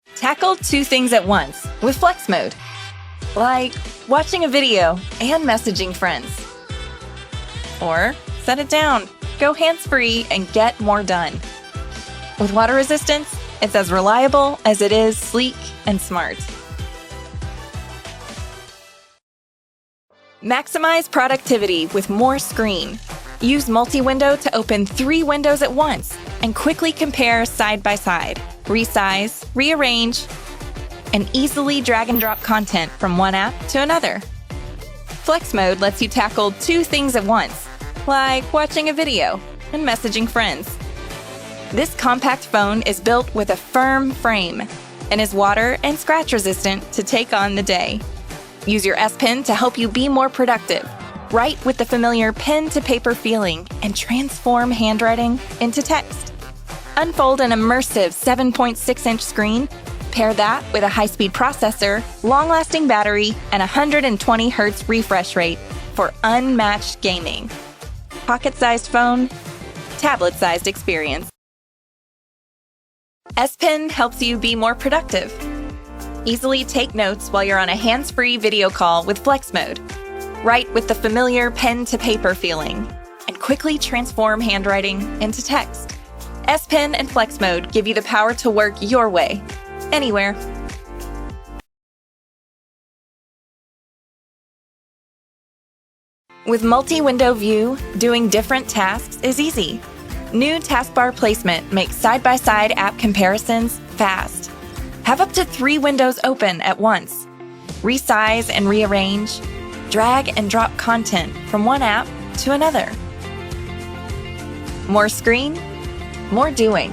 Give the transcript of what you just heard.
Tackle two things at once with Flex Mode, like watching a video and messaging friends. Or set it down, go hands-free, and get more done. With water resistance, it's as reliable as it is sleek and smart. Maximize productivity with more screen. Use multi-window to open 3 windows at once and quickly compare side by side, resize, rearrange, and easily drag and drop content from one app to another. Flex Mode lets you tackle 2 things at once, like watching a video and messaging friends. This compact phone is built with a firm frame and is water and scratch resistant to take on the day. Use your S Pen to help you be more productive. Write with the familiar pen-to-paper feeling and transform handwriting into text. Unfold an immersive 7.6-inch screen. Pair that with a high-speed processor, long-lasting battery, and 120 Hz refresh rate for unmatched gaming. Pocket-sized phone, tablet-sized experience. S Pen helps you be more productive. Easily take notes while you're on a hands-free video call with Flex Mode. Write with the familiar pen-to-paper feeling and quickly transform handwriting into text. S Pen and Flex Mode give you the power to work your way, anywhere. With multi-window view, doing different tasks is easy. New taskbar placement makes side-by-side app comparisons fast. Have up to 3 windows open at once. Resize and rearrange. Drag and drop content from one app to another. More screen, more doing.